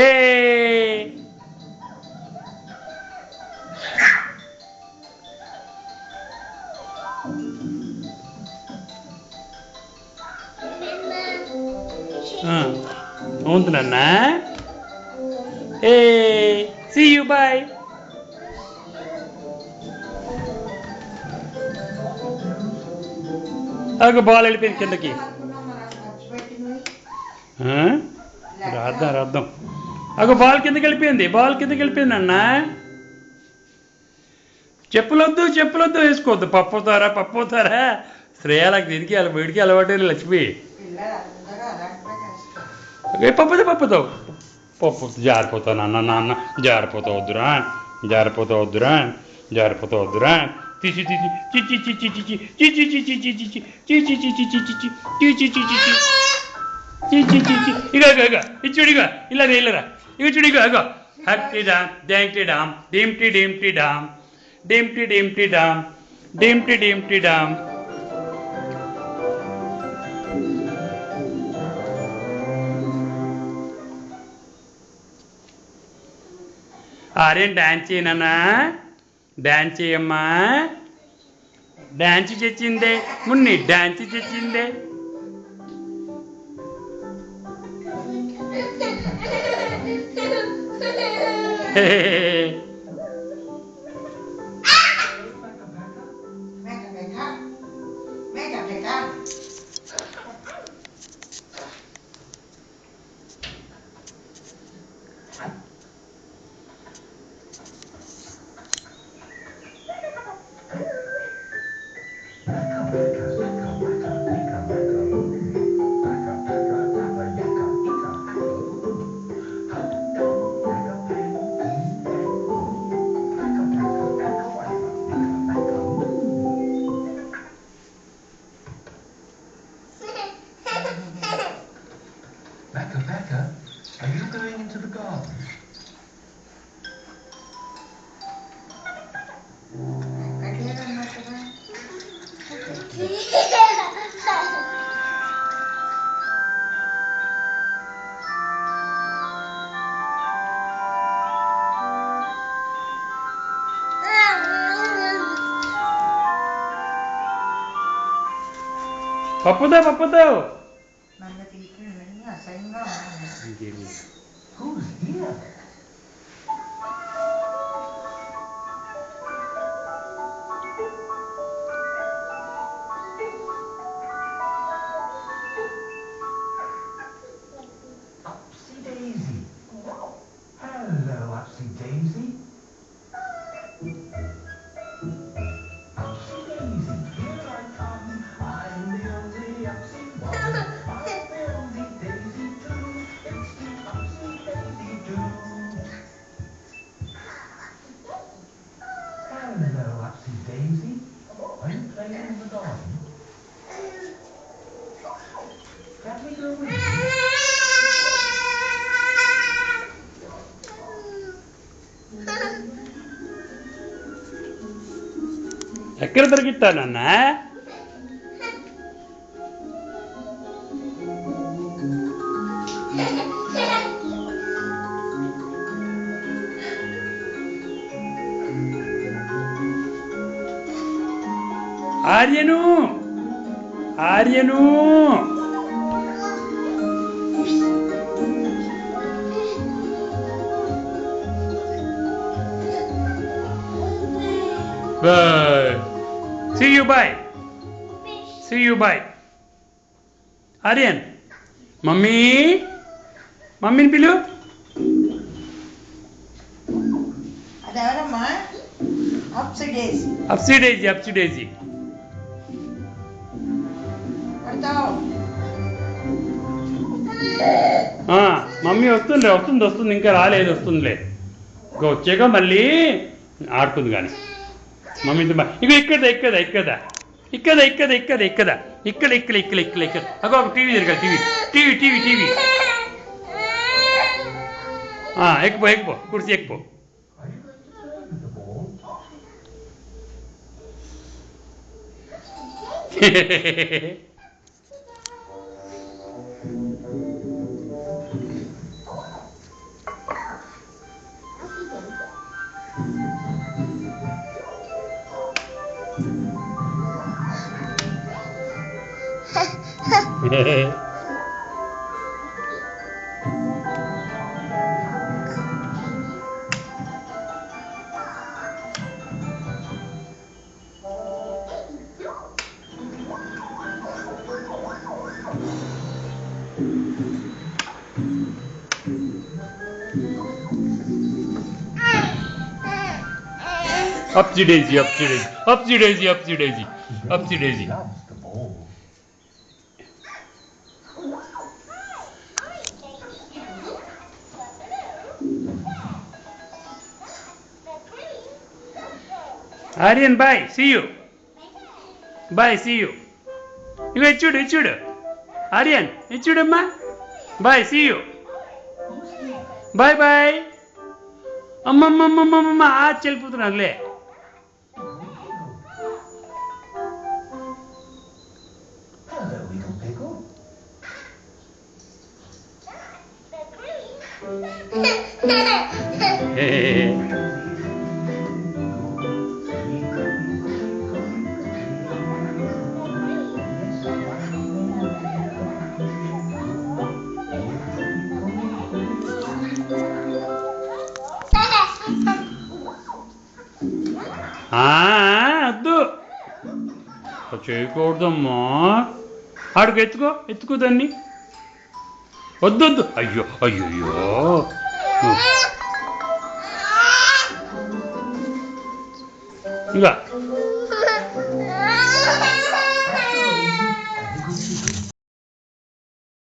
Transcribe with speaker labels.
Speaker 1: ఏ అవును నాన్న. ఏ సీ యూ బాయ్. అగ బాల్ వెళ్ళిపోయింది కిందకి. రాద్దాం రాద్దాం. అగ బాల్ కిందకి వెళ్ళిపోయింది, బాల్ కిందకి వెళ్ళిపోయింది అన్న. చెప్పులొద్దు వేసుకోవద్దు. పప్పుతారా శ్రేయాలకు దీనికి అలా బయటికి అలవాటు లక్ష్మి. పప్పుతావు పప్పు జారిపోతావు నాన్న జారిపోతావు వద్దురా తీసి ఇక ఇచ్చుడిగా ఇల్లరా ఇక చూడిగా అగో హ్యాపీ డామ్ డ్యాంటీ డామ్ డీమ్టీ డామ్. ఆర్యన్ డాన్స్ చేయనన్నా, డాన్స్ చేయమ్మా. డాన్స్ తెచ్చిందే మున్ని, డాన్స్ తెచ్చిందే.
Speaker 2: Becca, are you going into the garden?
Speaker 1: పప్పుతావు.
Speaker 2: Who's here? Upsy Daisy. Hello, Upsy Daisy. Upsy Daisy, here I come. I'm the only Upsy one. I'm the only Daisy too. It's the Upsy Daisy do. Hello, Upsy Daisy. Are you playing in the garden? Can we go with you?
Speaker 1: ఎక్కడ దొరికిస్తానన్నా? ఆర్యను See you bye. Aryan మమ్మీని పిలు.
Speaker 3: అదెవరమ్మా? అప్సీ డేజీ.
Speaker 1: Mummy వస్తుంది ఇంకా రాలేదు, వస్తుందిలే. ఇంకా వచ్చాక మళ్ళీ ఆడుతుంది కానీ మమ్మీ ఇక ఇక్కడ అగో టీవీ తిరగాలి. టీవీ ఎక్కిపో కుర్చీ ఎక్కిపో. Upsy daisy, upsy daisy, upsy daisy, upsy daisy, upsy daisy.
Speaker 2: Loves the ball.
Speaker 1: Aryan, bye. See you. Bye. See you. ఇగో ఇచ్చుడు ఇచ్చుడు ఆర్యన్ ఇచ్చుడమ్మా bye see you bye bye అమ్మమ్మమ్మమ్మమ్మ చెల్లిపోతున్నారులే
Speaker 2: Hello, little pickle.
Speaker 1: వద్దు చేయకూడదమ్మా ఆడుకు ఎత్తుకో దాన్ని వద్దు అయ్యో అయ్యో ఇంకా